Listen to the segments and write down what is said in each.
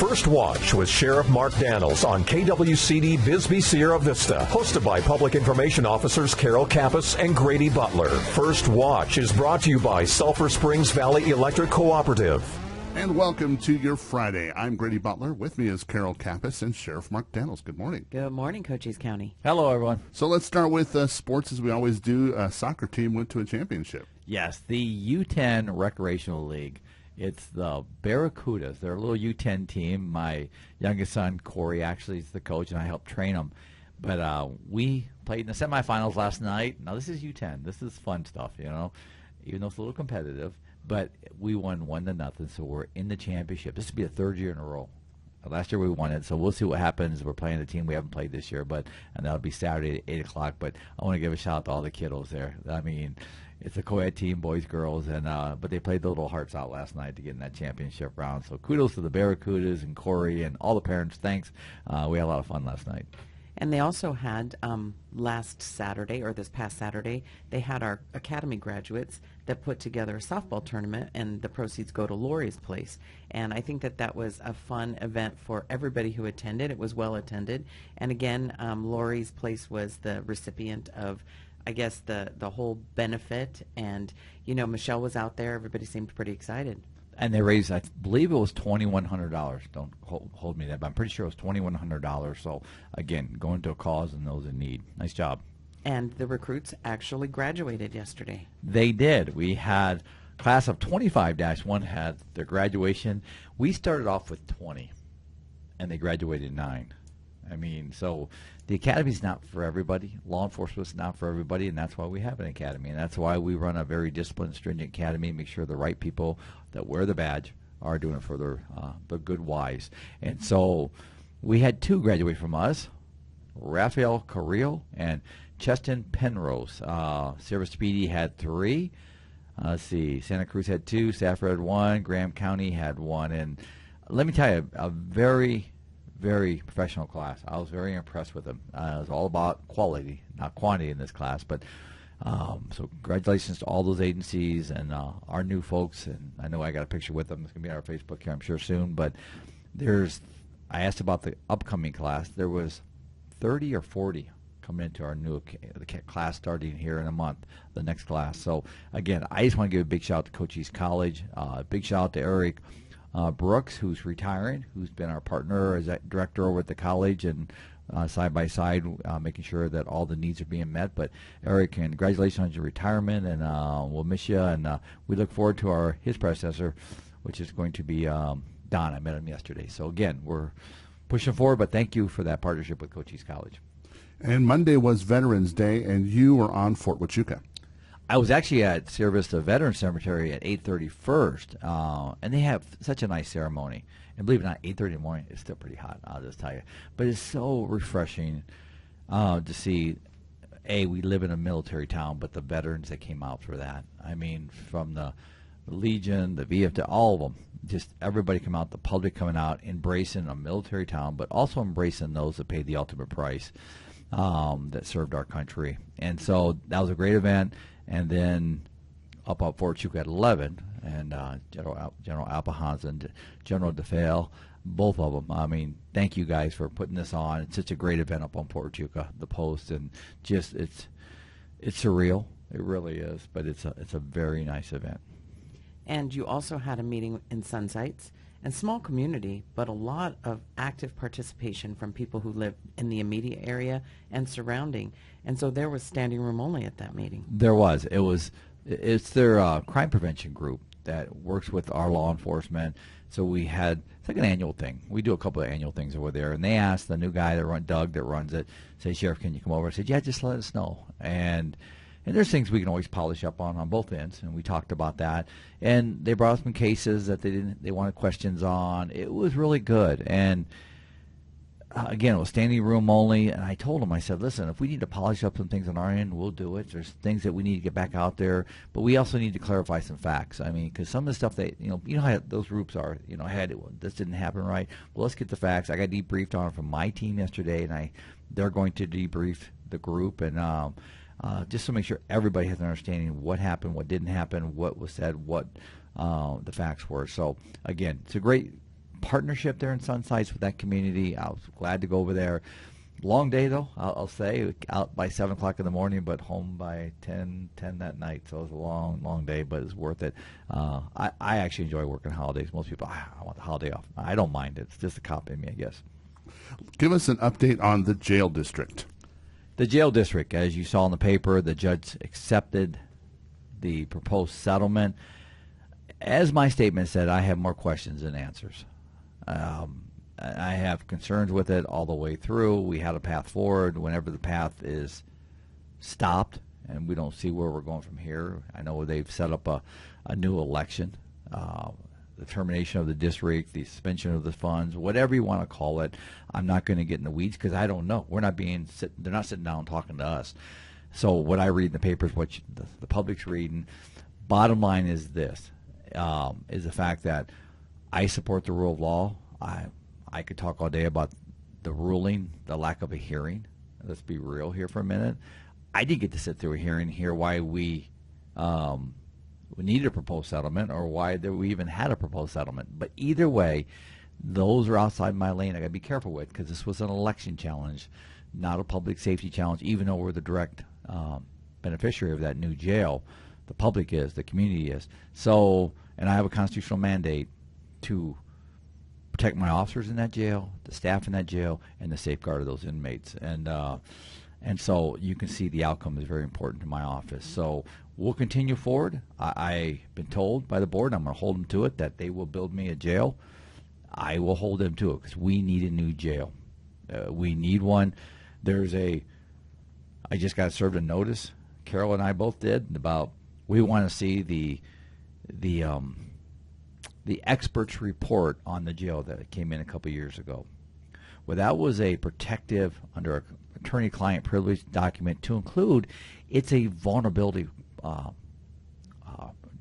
First Watch with Sheriff Mark Daniels on KWCD Bisbee Sierra Vista. Hosted by Public Information Officers Carol Kappas and Grady Butler. First Watch is brought to you by Sulphur Springs Valley Electric Cooperative. And welcome to your Friday. I'm Grady Butler. With me is Carol Kappas and Sheriff Mark Daniels. Good morning. Good morning, Cochise County. Hello, everyone. So let's start with sports as we always do. A soccer team went to a championship. Yes, the U10 Recreational League. It's the Barracudas. They're a little U10 team. My youngest son, Corey, actually is the coach, and I helped train them. But we played in the semifinals last night. Now, this is U10. This is fun stuff, you know, even though it's a little competitive. But we won 1-0, so we're in the championship. This will be the third year in a row. Last year we won it, so we'll see what happens. We're playing a team we haven't played this year, and that'll be Saturday at 8 o'clock. But I want to give a shout out to all the kiddos there. I mean, it's a co-ed team, boys, girls, but they played their little hearts out last night to get in that championship round. So kudos to the Barracudas and Corey and all the parents. Thanks. We had a lot of fun last night. And they also had last Saturday, or this past Saturday, they had our academy graduates that put together a softball tournament, and the proceeds go to Lori's Place. And I think that that was a fun event for everybody who attended. It was well attended. And again, Lori's Place was the recipient of, I guess, the whole benefit. And, you know, Michelle was out there. Everybody seemed pretty excited. And they raised, I believe it was $2,100. Don't hold me to that, but I'm pretty sure it was $2,100. So, again, going to a cause and those in need. Nice job. And the recruits actually graduated yesterday. They did. We had class of 25-1 had their graduation. We started off with 20, and they graduated 9. I mean, so the academy's not for everybody. Law enforcement's not for everybody, and that's why we have an academy. And that's why we run a very disciplined, stringent academy, make sure the right people that wear the badge are doing it for their good wise. And so we had 2 graduate from us, Rafael Carrillo and Cheston Penrose. Sierra Speedy had 3. Let's see, Santa Cruz had 2, Safford had 1, Graham County had 1. And let me tell you, a very professional class. I was very impressed with them. It was all about quality, not quantity in this class. But so congratulations to all those agencies and our new folks. And I know I got a picture with them. It's going to be on our Facebook here, I'm sure, soon. But I asked about the upcoming class. There was 30 or 40 coming into our new class starting here in a month, the next class. So, again, I just want to give a big shout out to Cochise College. Big shout out to Eric Brooks, who's retiring, who's been our partner as director over at the college, and side by side making sure that all the needs are being met. But Eric, congratulations on your retirement, and we'll miss you, and we look forward to his predecessor, which is going to be Don. I met him yesterday. So again, we're pushing forward, but thank you for that partnership with Cochise College. And Monday was Veterans Day, and you were on Fort Huachuca. I was actually at Sierra Vista Veterans Cemetery at 8:30 first, and they have such a nice ceremony. And believe it or not, 8:30 in the morning, it's still pretty hot, I'll just tell you. But it's so refreshing to see, we live in a military town, but the veterans that came out for that. I mean, from the Legion, the VFW, all of them, just everybody come out, the public coming out, embracing a military town, but also embracing those that paid the ultimate price that served our country. And so that was a great event. And then up at Fort Huachuca at 11, and General Alpahans and General DeFale, both of them. I mean, thank you guys for putting this on. It's such a great event up on Fort Huachuca, the Post, and just it's surreal. It really is, but it's a very nice event. And you also had a meeting in Sunsites, and small community, but a lot of active participation from people who live in the immediate area and surrounding. And so there was standing room only at that meeting. There was. It's their crime prevention group that works with our law enforcement. So it's like an annual thing. We do a couple of annual things over there. And they asked the new guy Doug that runs it, say, Sheriff, can you come over? I said, yeah, just let us know. And there's things we can always polish up on both ends, and we talked about that. And they brought us some cases that they wanted questions on. It was really good. And again, it was standing room only. And I told them, I said, listen, if we need to polish up some things on our end, we'll do it. There's things that we need to get back out there, but we also need to clarify some facts. I mean, because some of the stuff that you know how those groups are. This didn't happen right. Well, let's get the facts. I got debriefed on it from my team yesterday, and they're going to debrief the group and. Just to make sure everybody has an understanding of what happened, what didn't happen, what was said, what the facts were. So, again, it's a great partnership there in Sunsides with that community. I was glad to go over there. Long day, though, I'll say. Out by 7 o'clock in the morning, but home by 10 that night. So it was a long day, but it's worth it. I actually enjoy working holidays. Most people, I want the holiday off. I don't mind it. It's just a cop in me, I guess. Give us an update on the jail district. The jail district, as you saw in the paper, the judge accepted the proposed settlement. As my statement said, I have more questions than answers. I have concerns with it all the way through. We had a path forward. Whenever the path is stopped and we don't see where we're going from here, I know they've set up a new election, the termination of the district, the suspension of the funds, whatever you want to call it. I'm not going to get in the weeds because I don't know. We're not they're not sitting down talking to us. So what I read in the paper is what the public's reading. Bottom line is this, is the fact that I support the rule of law. I could talk all day about the ruling, the lack of a hearing. Let's be real here for a minute. I didn't get to sit through a hearing and hear why we needed a proposed settlement or why we even had a proposed settlement. But either way, those are outside my lane. I got to be careful with because this was an election challenge, not a public safety challenge, even though we're the direct beneficiary of that new jail. The public is, the community is. So, and I have a constitutional mandate to protect my officers in that jail, the staff in that jail, and the safeguard of those inmates. And so you can see the outcome is very important to my office. So we'll continue forward. I've been told by the board, I'm going to hold them to it, that they will build me a jail. I will hold them to it because we need a new jail. We need one. I just got served a notice. Carol and I both did about we want to see the experts report on the jail that came in a couple years ago. Well, that was a protective under an attorney-client privilege document to include. It's a vulnerability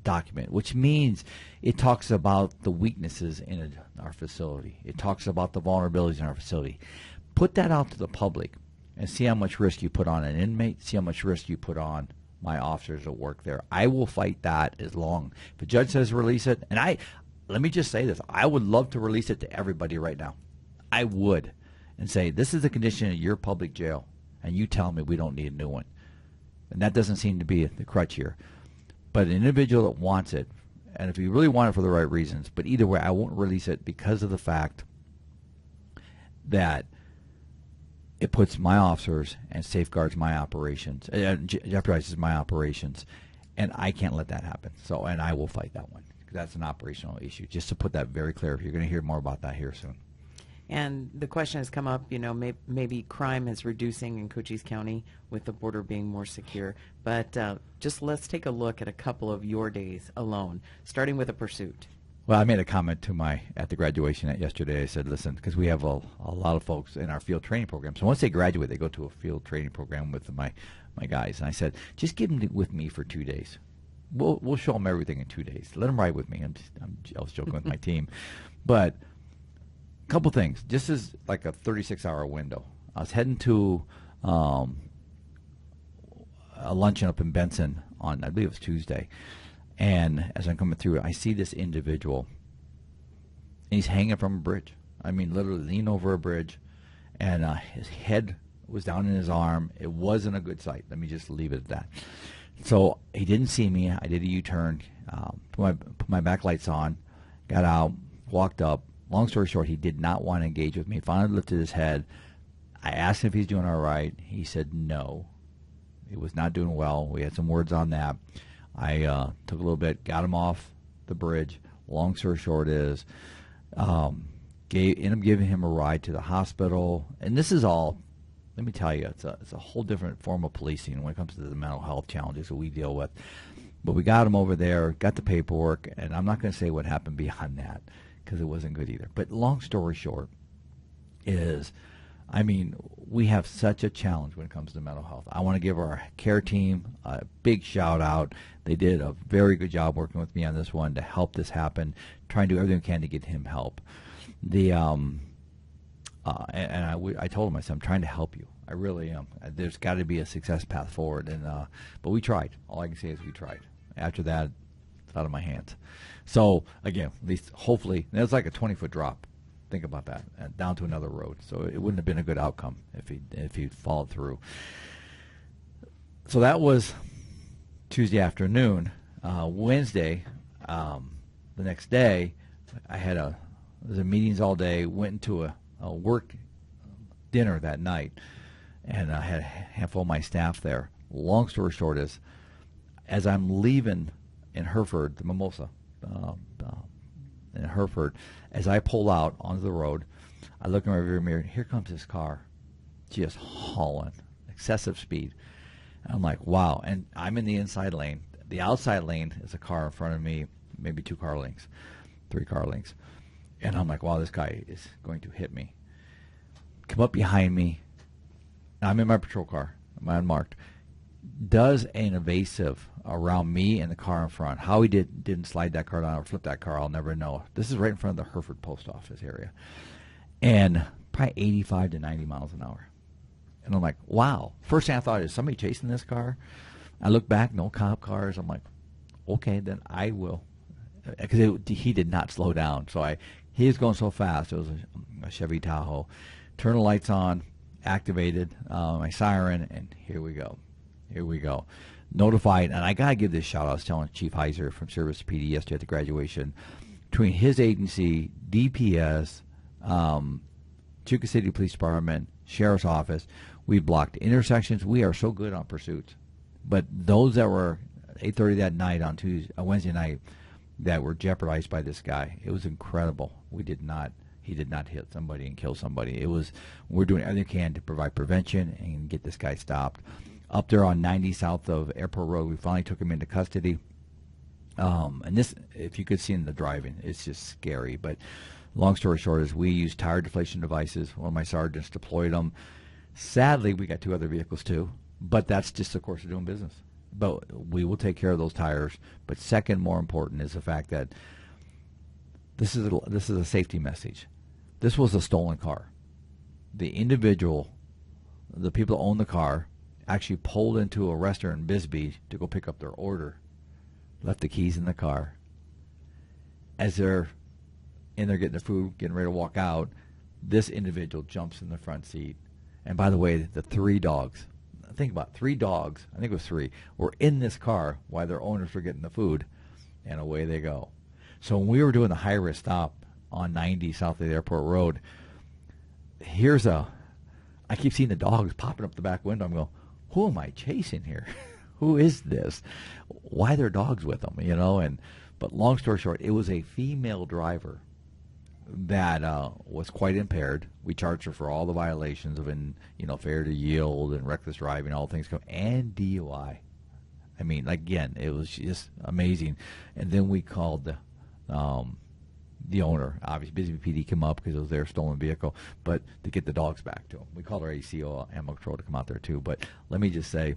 document, which means it talks about the weaknesses in our facility. It talks about the vulnerabilities in our facility. Put that out to the public and see how much risk you put on an inmate, see how much risk you put on my officers that work there. I will fight that as long. If the judge says release it, and let me just say this, I would love to release it to everybody right now. I would. And say, this is the condition of your public jail, and you tell me we don't need a new one. And that doesn't seem to be the crutch here. But an individual that wants it, and if you really want it for the right reasons, but either way, I won't release it because of the fact that it puts my officers and safeguards my operations, jeopardizes my operations, and I can't let that happen. So, and I will fight that one. That's an operational issue. Just to put that very clear, you're going to hear more about that here soon. And the question has come up, maybe crime is reducing in Cochise County with the border being more secure. But just let's take a look at a couple of your days alone, starting with a pursuit. Well, I made a comment at the graduation yesterday. I said, listen, because we have a lot of folks in our field training program. So once they graduate, they go to a field training program with my guys. And I said, just give them with me for 2 days. We'll show them everything in 2 days. Let them ride with me. I was joking with my team. But a couple things. This is like a 36-hour window. I was heading to a luncheon up in Benson on, I believe it was Tuesday. And as I'm coming through, I see this individual, and he's hanging from a bridge. I mean, literally leaning over a bridge, and his head was down in his arm. It wasn't a good sight. Let me just leave it at that. So he didn't see me. I did a U-turn, put my back lights on, got out, walked up. Long story short, he did not want to engage with me. Finally lifted his head. I asked him if he's doing all right. He said no. He was not doing well. We had some words on that. I took a little bit, got him off the bridge. Long story short is, ended up giving him a ride to the hospital. And this is all, let me tell you, it's a whole different form of policing when it comes to the mental health challenges that we deal with. But we got him over there, got the paperwork, and I'm not going to say what happened beyond that because it wasn't good either. But long story short is, I mean, we have such a challenge when it comes to mental health. I want to give our care team a big shout out. They did a very good job working with me on this one to help this happen, trying to do everything we can to get him help. I told him, I said, I'm trying to help you. I really am. There's got to be a success path forward, but we tried. All I can say is we tried. After that, it's out of my hands. So again, at least hopefully, and it was like a 20-foot drop. Think about that. Down to another road. So it wouldn't have been a good outcome if he'd followed through. So that was Tuesday afternoon. Wednesday, the next day, there was meetings all day. Went into a work dinner that night, and I had a handful of my staff there. Long story short is, as I'm leaving in Hereford, the Mimosa, in Hereford, as I pull out onto the road, I look in my rear mirror, and here comes this car, just hauling, excessive speed. And I'm like, wow. And I'm in the inside lane. The outside lane is a car in front of me, maybe 2 car lengths, 3 car lengths. And I'm like, wow, this guy is going to hit me. Come up behind me. I'm in my patrol car, my unmarked. Does an evasive around me and the car in front. How he didn't slide that car down or flip that car, I'll never know. This is right in front of the Hereford post office area. And probably 85 to 90 miles an hour. And I'm like, wow. First thing I thought is somebody chasing this car. I look back, no cop cars. I'm like, okay, then I will. Because he did not slow down. So he was going so fast. It was a Chevy Tahoe. Turn the lights on, activated my siren, and here we go. Here we go. Notified, and I got to give this shout out. I was telling Chief Heiser from Service PD yesterday at the graduation. Between his agency, DPS, Chuka City Police Department, Sheriff's Office, we blocked intersections. We are so good on pursuits. But those that were 8:30 that night on Wednesday night that were jeopardized by this guy, it was incredible. He did not hit somebody and kill somebody. We're doing everything we can to provide prevention and get this guy stopped. Up there on 90 south of Airport Road, we finally took him into custody. And this, if you could see in the driving, it's just scary. But long story short is we used tire deflation devices. One of my sergeants deployed them. Sadly, we got 2 other vehicles too. But that's just the course of doing business. But we will take care of those tires. But second, more important, is the fact that this is a safety message. This was a stolen car. The individual, the people that own the car, actually pulled into a restaurant in Bisbee to go pick up their order, left the keys in the car. As they're in there getting their food, getting ready to walk out, this individual jumps in the front seat. And by the way, the 3 dogs, think about 3 dogs, I think it was 3, were in this car while their owners were getting the food, and away they go. So when we were doing the high-risk stop on 90 south of the Airport Road, I keep seeing the dogs popping up the back window. I'm going, who am I chasing here? Who is this? Why are there dogs with them? But long story short, it was a female driver that was quite impaired. We charged her for all the violations of failure to yield and reckless driving, all things and DUI. I mean, again, it was just amazing. And then we called the owner. Obviously, Bisbee PD came up because it was their stolen vehicle, but to get the dogs back to him. We called our ACO, Animal Control, to come out there too. But let me just say,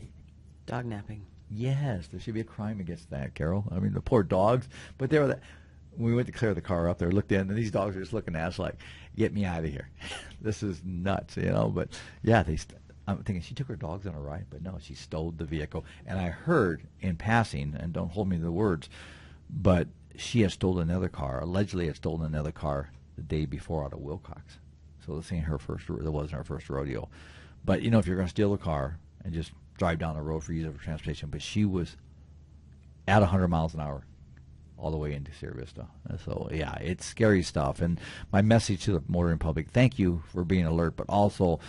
Dog napping. yes, there should be a crime against that, Carol. I mean, the poor dogs. But they were when we went to clear the car up there, looked in, and these dogs were just looking at us like, get me out of here. This is nuts, But, yeah, I'm thinking she took her dogs on a ride, but no, she stole the vehicle. And I heard in passing, and don't hold me to the words, but she had stolen another car, allegedly had stolen another car the day before out of Wilcox. So this ain't that wasn't her first rodeo. But, if you're going to steal a car and just drive down the road for use of transportation, but she was at 100 miles an hour all the way into Sierra Vista. So, yeah, it's scary stuff. And my message to the motoring public, thank you for being alert, but also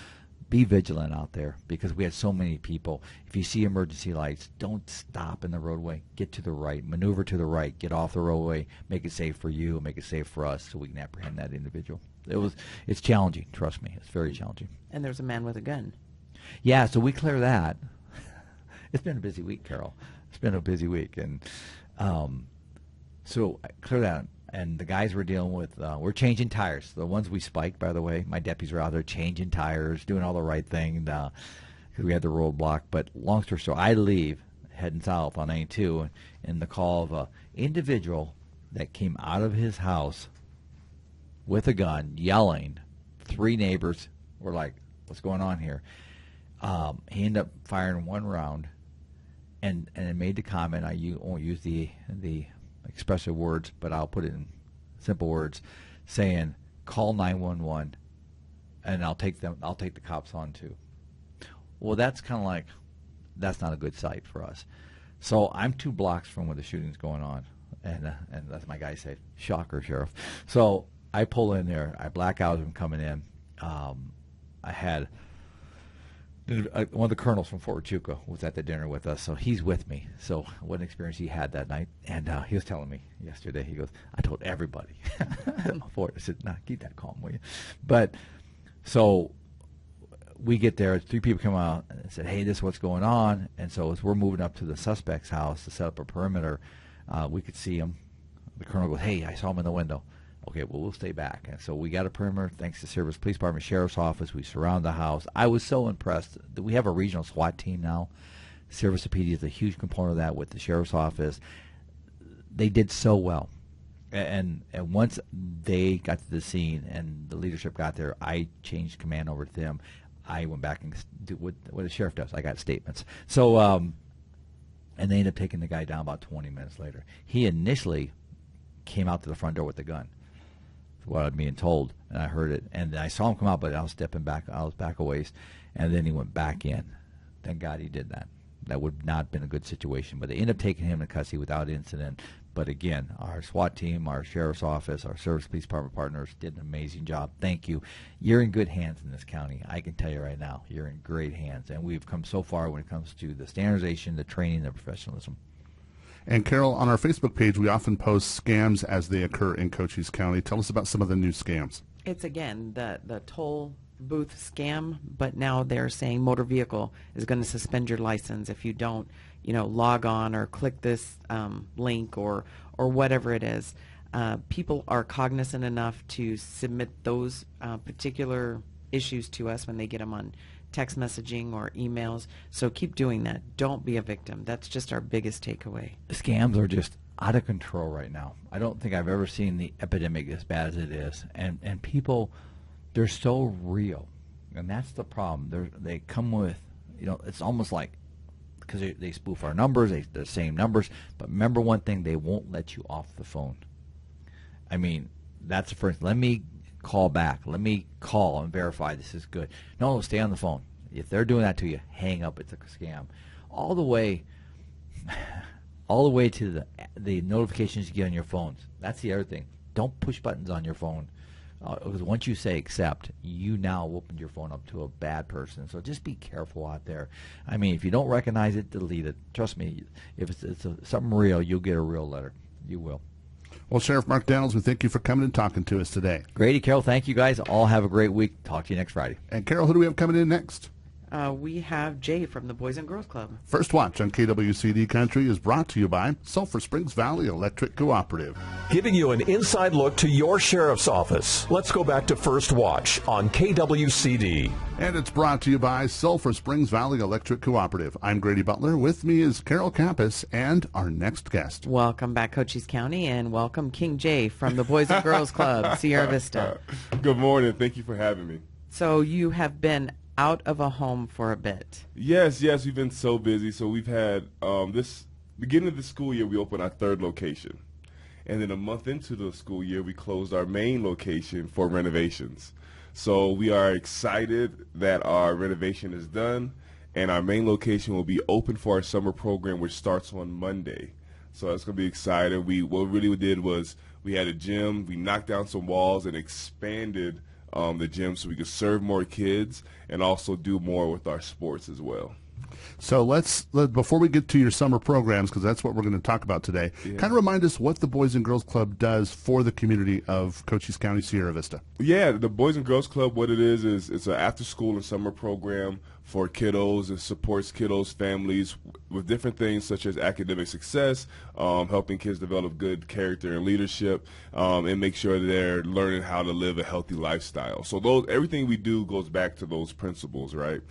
be vigilant out there because we had so many people. If you see emergency lights, don't stop in the roadway. Get to the right, maneuver to the right, get off the roadway, make it safe for you, make it safe for us so we can apprehend that individual. It's challenging, trust me. It's very challenging. And there's a man with a gun. Yeah, so we clear that. It's been a busy week, Carol. It's been a busy week. And so I clear that. And the guys we're dealing with, we're changing tires. The ones we spiked, by the way, my deputies are out there changing tires, doing all the right thing because we had the roadblock. But long story short, I leave heading south on 92 in the call of an individual that came out of his house with a gun, yelling. 3 neighbors were like, what's going on here? He ended up firing 1 round and it made the comment, I won't use the expressive words, but I'll put it in simple words, saying, call 911, and I'll take the cops on too. Well, that's kind of like, that's not a good sight for us. So I'm 2 blocks from where the shooting's going on, and that's my guy say, shocker, Sheriff. So I pull in there, I black out as I'm coming in. I had one of the colonels from Fort Huachuca was at the dinner with us, so he's with me. So what an experience he had that night. And he was telling me yesterday, he goes, I told everybody. I said, nah, keep that calm, will you? But so we get there, 3 people come out and said, hey, this is what's going on. And so as we're moving up to the suspect's house to set up a perimeter, we could see him. The colonel goes, hey, I saw him in the window. Okay, well, we'll stay back. And so we got a perimeter, thanks to Service Police Department, Sheriff's Office. We surround the house. I was so impressed that we have a regional SWAT team now. Service of PD is a huge component of that with the Sheriff's Office. They did so well. And once they got to the scene and the leadership got there, I changed command over to them. I went back and did what the sheriff does. I got statements. So, and they ended up taking the guy down about 20 minutes later. He initially came out to the front door with the gun. What I'm being told, and I heard it, and I saw him come out, but I was stepping back. I was back a ways, and then he went back in. Thank God he did that. That would not have been a good situation, but they ended up taking him to custody without incident. But again, our SWAT team, our Sheriff's Office, our Service Police Department partners did an amazing job. Thank you. You're in good hands in this county. I can tell you right now, you're in great hands, and we've come so far when it comes to the standardization, the training, the professionalism. And Carol, on our Facebook page, we often post scams as they occur in Cochise County. Tell us about some of the new scams. It's, again, the toll booth scam, but now they're saying motor vehicle is going to suspend your license if you don't, log on or click this link or whatever it is. People are cognizant enough to submit those particular issues to us when they get them on text messaging or emails. So keep doing that. Don't be a victim. That's just our biggest takeaway. Scams are just out of control right now. I don't think I've ever seen the epidemic as bad as it is. And people, they're so real. And that's the problem. They come with, it's almost like, because they spoof our numbers, they're the same numbers. But remember one thing, they won't let you off the phone. I mean, that's the first. Let me call back. Let me call and verify this is good. No, stay on the phone. If they're doing that to you, hang up. It's a scam. All the way to the notifications you get on your phones. That's the other thing. Don't push buttons on your phone. Because once you say accept, you now opened your phone up to a bad person. So just be careful out there. I mean, if you don't recognize it, delete it. Trust me, if it's something real, you'll get a real letter. You will. Well, Sheriff Mark Daniels, we thank you for coming and talking to us today. Grady, Carol, thank you guys. All have a great week. Talk to you next Friday. And Carol, who do we have coming in next? We have Jay from the Boys and Girls Club. First Watch on KWCD Country is brought to you by Sulphur Springs Valley Electric Cooperative. Giving you an inside look to your sheriff's office. Let's go back to First Watch on KWCD. And it's brought to you by Sulphur Springs Valley Electric Cooperative. I'm Grady Butler. With me is Carol Campus and our next guest. Welcome back, Cochise County, and welcome King Jay from the Boys and Girls Club, Sierra Vista. Good morning. Thank you for having me. So you have been out of a home for a bit. Yes, we've been so busy. So we've had this beginning of the school year, we opened our 3rd location. And then a month into the school year, we closed our main location for renovations. So we are excited that our renovation is done, and our main location will be open for our summer program, which starts on Monday. So it's going to be exciting. What we really did was we had a gym. We knocked down some walls and expanded the gym so we could serve more kids and also do more with our sports as well. So before we get to your summer programs, because that's what we're going to talk about today, kind of remind us what the Boys and Girls Club does for the community of Cochise County, Sierra Vista. Yeah, the Boys and Girls Club, what it is it's an after-school and summer program for kiddos. It supports kiddos' families with different things such as academic success, helping kids develop good character and leadership, and make sure they're learning how to live a healthy lifestyle. So everything we do goes back to those principles, right?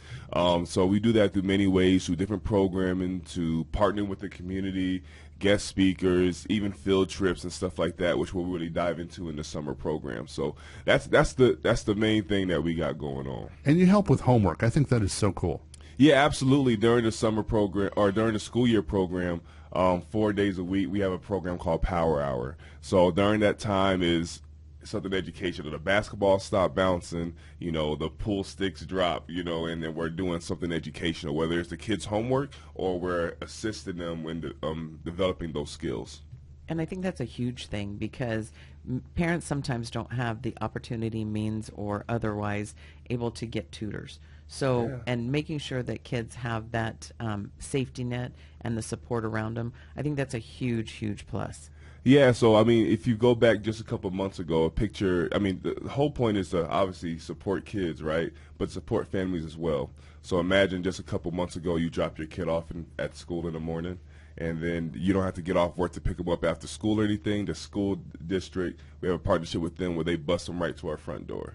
So we do that through many ways, through different programming, to partnering with the community, guest speakers, even field trips and stuff like that, which we'll really dive into in the summer program. So that's the main thing that we got going on. And you help with homework. I think that is so cool. Yeah, absolutely. During the summer program or during the school year program, 4 days a week, we have a program called Power Hour. So during that time is something educational. The basketball stop bouncing, the pool sticks drop, and then we're doing something educational, whether it's the kids' homework or we're assisting them when developing those skills. And I think that's a huge thing because parents sometimes don't have the opportunity, means, or otherwise able to get tutors. So, and making sure that kids have that safety net and the support around them, I think that's a huge, huge plus. Yeah, so I mean, if you go back just a couple of months ago, the whole point is to obviously support kids, right? But support families as well. So imagine just a couple months ago, you dropped your kid off at school in the morning, and then you don't have to get off work to pick them up after school or anything. The school district, we have a partnership with them where they bus them right to our front door.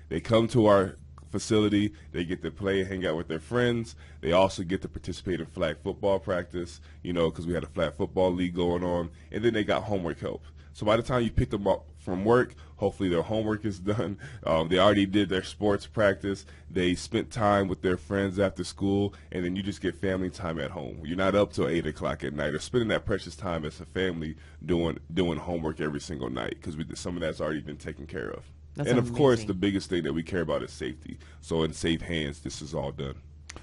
They come to our facility, they get to play and hang out with their friends. They also get to participate in flag football practice, because we had a flag football league going on, and then they got homework help. So by the time you pick them up from work, hopefully their homework is done. They already did their sports practice. They spent time with their friends after school, and then you just get family time at home. You're not up till 8 o'clock at night or spending that precious time as a family doing homework every single night because some of that's already been taken care of. That's and of course, amazing. the biggest thing that we care about is safety. So in safe hands, this is all done.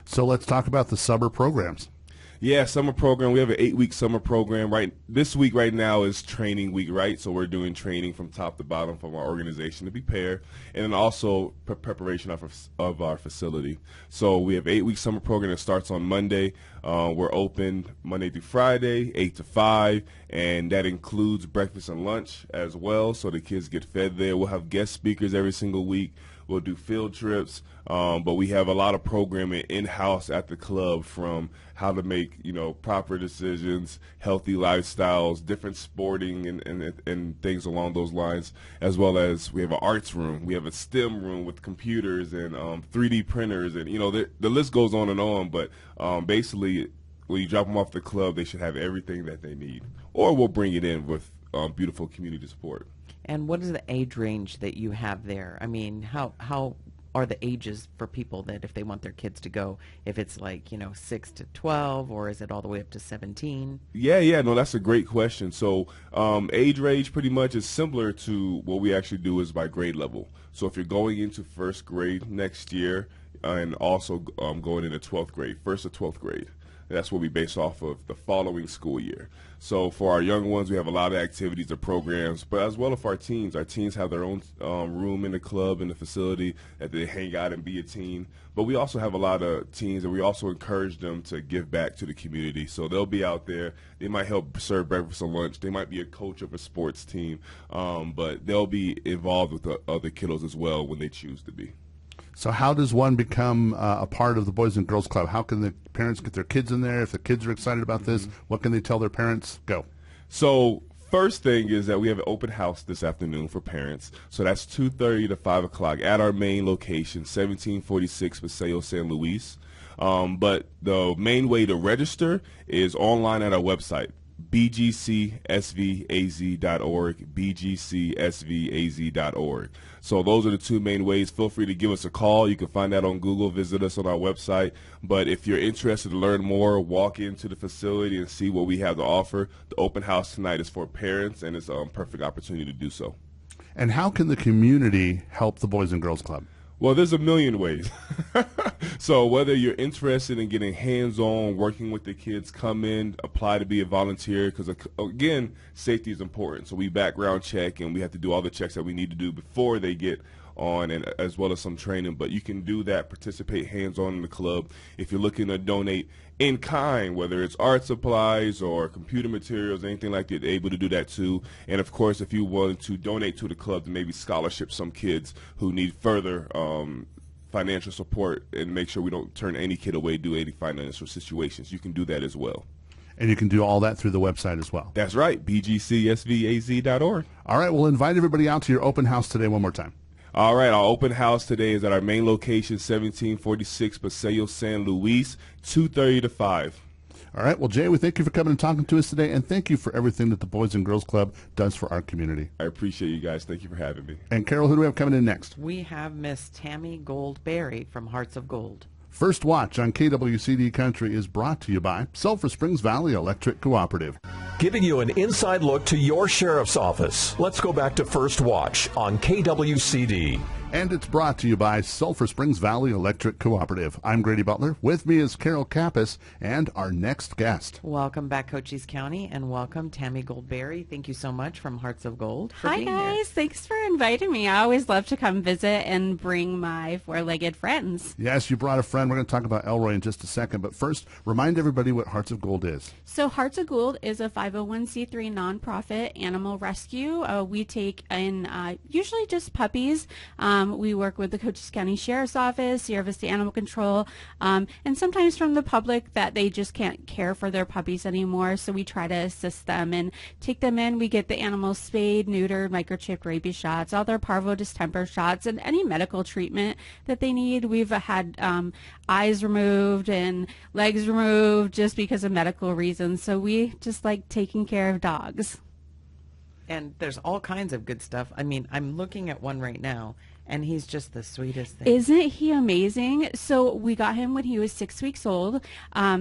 So let's talk about the summer programs. Yeah, summer program. We have an 8-week summer program. This week right now is training week, right? So we're doing training from top to bottom from our organization to prepare, and then also preparation of our facility. So we have 8-week summer program that starts on Monday. We're open Monday through Friday, 8 to 5, and that includes breakfast and lunch as well. So the kids get fed there. We'll have guest speakers every single week. We'll do field trips, but we have a lot of programming in-house at the club, from how to make proper decisions, healthy lifestyles, different sporting and things along those lines, as well as we have an arts room. We have a STEM room with computers and 3D printers, and the list goes on and on. But basically, when you drop them off the club, they should have everything that they need, or we'll bring it in with beautiful community support. And what is the age range that you have there? I mean, how are the ages for people that if they want their kids to go, if it's 6 to 12, or is it all the way up to 17? Yeah, no, that's a great question. So age range pretty much is similar to what we actually do is by grade level. So if you're going into first grade next year and also going into 12th grade, first to 12th grade, that's what we base off of the following school year. So for our young ones, we have a lot of activities or programs, but as well as for our teens. Our teens have their own room in the club, in the facility, that they hang out and be a teen. But we also have a lot of teens, and we also encourage them to give back to the community. So they'll be out there. They might help serve breakfast and lunch. They might be a coach of a sports team, but they'll be involved with the other kiddos as well when they choose to be. So how does one become a part of the Boys and Girls Club? How can the parents get their kids in there? If the kids are excited about this, what can they tell their parents? Go. So first thing is that we have an open house this afternoon for parents. So that's 2:30 to 5 o'clock at our main location, 1746 Paseo San Luis. But the main way to register is online at our website, bgcsvaz.org, bgcsvaz.org. So those are the two main ways. Feel free to give us a call. You can find that on Google, visit us on our website. But if you're interested to learn more, walk into the facility and see what we have to offer. The open house tonight is for parents, and it's a perfect opportunity to do so. And how can the community help the Boys and Girls Club? Well, there's a million ways. So whether you're interested in getting hands-on, working with the kids, come in, apply to be a volunteer, because, again, safety is important. So we background check, and we have to do all the checks that we need to do before they get on, and as well as some training. But you can do that, participate hands-on in the club. If you're looking to donate in kind, whether it's art supplies or computer materials, anything like that, able to do that too. And of course, if you want to donate to the club to maybe scholarship some kids who need further financial support, and make sure we don't turn any kid away due to any financial situations, you can do that as well. And you can do all that through the website as well. That's right, bgcsvaz.org. All right, we'll invite everybody out to your open house today one more time. All right, our open house today is at our main location, 1746 Paseo San Luis, 2:30 to 5. All right, well, Jay, we thank you for coming and talking to us today, and thank you for everything that the Boys and Girls Club does for our community. I appreciate you guys. Thank you for having me. And Carol, who do we have coming in next? We have Miss Tammy Goldberry from Hearts of Gold. First Watch on KWCD Country is brought to you by Sulphur Springs Valley Electric Cooperative. Giving you an inside look to your sheriff's office. Let's go back to First Watch on KWCD. And it's brought to you by Sulphur Springs Valley Electric Cooperative. I'm Grady Butler. With me is Carol Kappas and our next guest. Welcome back, Cochise County, and welcome Tammy Goldberry. Thank you so much from Hearts of Gold for Hi, being guys. here. Thanks for inviting me. I always love to come visit and bring my four-legged friends. Yes, you brought a friend. We're going to talk about Elroy in just a second. But first, remind everybody what Hearts of Gold is. So Hearts of Gold is a 501c3 nonprofit animal rescue. We take in usually just puppies. We work with the Cochise County Sheriff's Office, Sierra Vista Animal Control, and sometimes from the public that they just can't care for their puppies anymore. So we try to assist them and take them in. We get the animals spayed, neutered, microchipped, rabies shots, all their parvo distemper shots, and any medical treatment that they need. We've had eyes removed and legs removed just because of medical reasons. So we just like taking care of dogs. And there's all kinds of good stuff. I mean, I'm looking at one right now, and he's just the sweetest thing. Isn't he amazing? So we got him when he was 6 weeks old.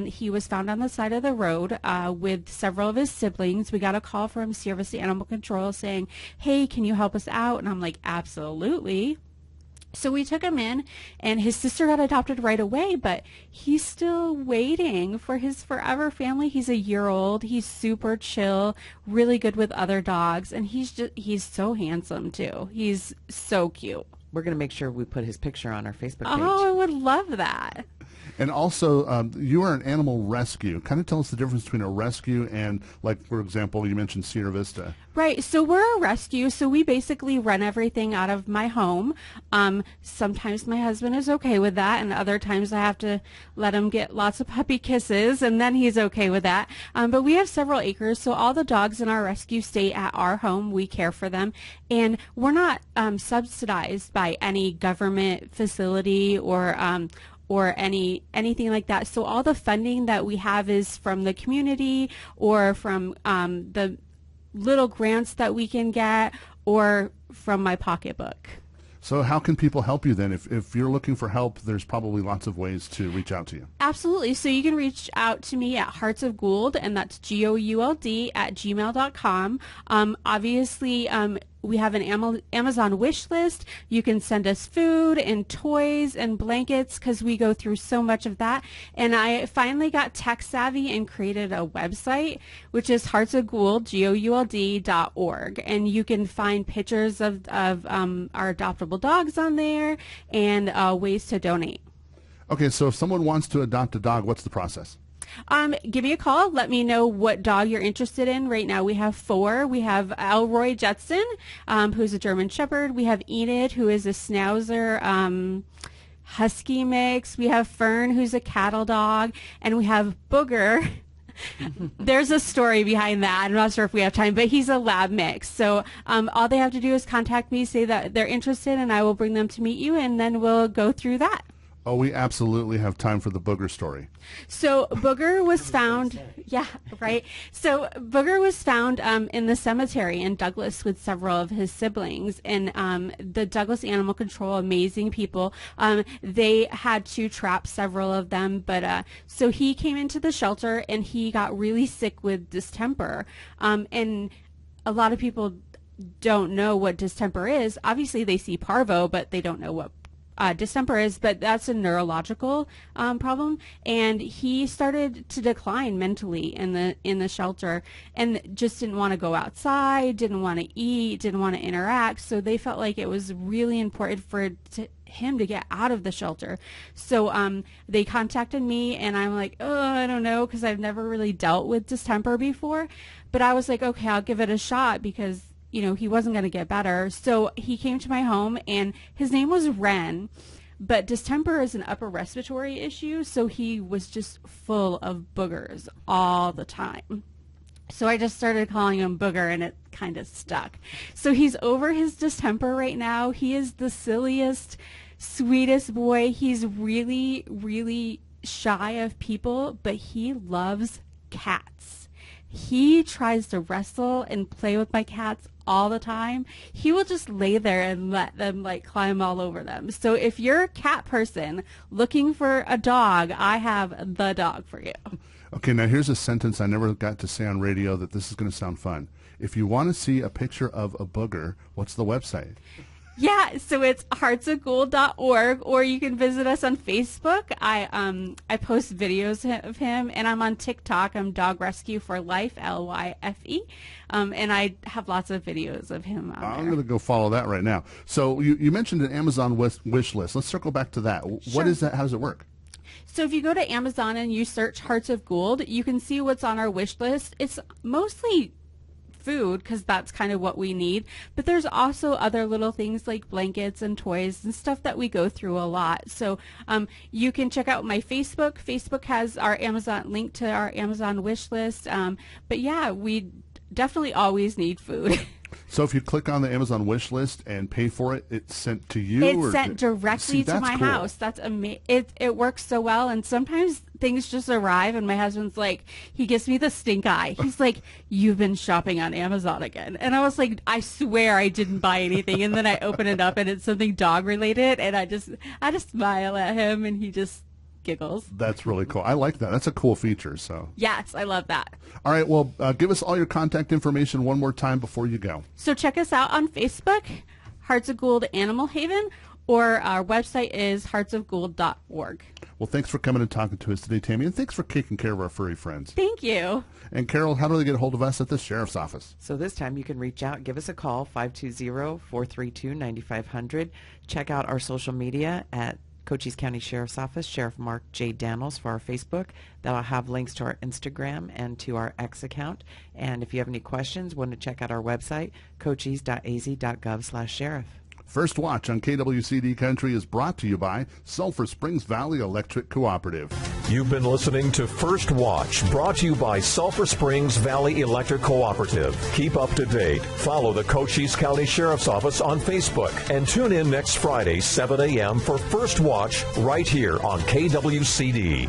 He was found on the side of the road with several of his siblings. We got a call from Sierra Vista Animal Control saying, hey, can you help us out? And I'm like, absolutely. So we took him in, and his sister got adopted right away, but he's still waiting for his forever family. He's a year old. He's super chill, really good with other dogs, and he's so handsome too. He's so cute. We're going to make sure we put his picture on our Facebook page. Oh, I would love that. And also, you are an animal rescue. Kind of tell us the difference between a rescue and, like, for example, you mentioned Sierra Vista. Right. So we're a rescue. So we basically run everything out of my home. Sometimes my husband is okay with that, and other times I have to let him get lots of puppy kisses, and then he's okay with that. But we have several acres, so all the dogs in our rescue stay at our home. We care for them, and we're not subsidized by any government facility or anything like that. So all the funding that we have is from the community or from the little grants that we can get or from my pocketbook. So how can people help you then? If you're looking for help, there's probably lots of ways to reach out to you. Absolutely. So you can reach out to me at Hearts of Gould, and that's GOULD @gmail.com. Obviously, we have an Amazon wish list. You can send us food and toys and blankets because we go through so much of that. And I finally got tech savvy and created a website, which is heartsofgould, GOULD.org. And you can find pictures of our adoptable dogs on there and ways to donate. Okay, so if someone wants to adopt a dog, what's the process? Give me a call. Let me know what dog you're interested in. Right now we have 4. We have Elroy Jetson, who's a German Shepherd. We have Enid, who is a Schnauzer Husky mix. We have Fern, who's a cattle dog. And we have Booger. There's a story behind that. I'm not sure if we have time, but he's a lab mix. So all they have to do is contact me, say that they're interested, and I will bring them to meet you, and then we'll go through that. Oh, we absolutely have time for the Booger story. So Booger was found, yeah, right. So Booger was found in the cemetery in Douglas with several of his siblings, and the Douglas Animal Control, amazing people. They had to trap several of them, but so he came into the shelter and he got really sick with distemper, and a lot of people don't know what distemper is. Obviously, they see parvo, but they don't know what distemper is, but that's a neurological problem, and he started to decline mentally in the shelter, and just didn't want to go outside, didn't want to eat, didn't want to interact. So they felt like it was really important for him to get out of the shelter. So they contacted me, and I'm like, oh, I don't know, because I've never really dealt with distemper before, but I was like, okay, I'll give it a shot because he wasn't going to get better. So he came to my home, and his name was Ren, but distemper is an upper respiratory issue, so he was just full of boogers all the time. So I just started calling him Booger, and it kind of stuck. So he's over his distemper right now. He is the silliest, sweetest boy. He's really, really shy of people, but he loves cats. he tries to wrestle and play with my cats all the time. He will just lay there and let them like climb all over them. So if you're a cat person looking for a dog, I have the dog for you. Okay, now here's a sentence I never got to say on radio that this is going to sound fun. If you want to see a picture of a booger, what's the website? Yeah, so it's heartsofgold.org, or you can visit us on Facebook. I post videos of him, and I'm on TikTok. I'm Dog Rescue for Life, LYFE, and I have lots of videos of him on I'm there. going to go follow that right now. So you mentioned an Amazon wish list. Let's circle back to that. Sure. What is that? How does it work? So if you go to Amazon and you search Hearts of Gold, you can see what's on our wish list. It's mostly food because that's kind of what we need, but there's also other little things like blankets and toys and stuff that we go through a lot. So you can check out my Facebook has our Amazon link to our Amazon wish list, but yeah, we definitely always need food. So if you click on the Amazon wish list and pay for it, it's sent to you? It's sent directly to my house. That's amazing. It works so well, and sometimes things just arrive, and my husband's like, he gives me the stink eye. He's like, "You've been shopping on Amazon again," and I was like, "I swear I didn't buy anything." And then I open it up, and it's something dog related, and I just smile at him, and he just giggles. That's really cool. I like that. That's a cool feature. So yes, I love that. All right, well, give us all your contact information one more time before you go. So check us out on Facebook, Hearts of Gold Animal Haven, or our website is heartsofgold.org. Well, thanks for coming and talking to us today, Tammy, and thanks for taking care of our furry friends. Thank you. And Carol, how do they get a hold of us at the Sheriff's Office? So this time you can reach out, give us a call, 520-432-9500. Check out our social media at Cochise County Sheriff's Office, Sheriff Mark J. Daniels for our Facebook. That'll have links to our Instagram and to our X account. And if you have any questions, want to check out our website, cochise.az.gov/sheriff. First Watch on KWCD Country is brought to you by Sulphur Springs Valley Electric Cooperative. You've been listening to First Watch, brought to you by Sulphur Springs Valley Electric Cooperative. Keep up to date. Follow the Cochise County Sheriff's Office on Facebook. And tune in next Friday, 7 a.m. for First Watch right here on KWCD.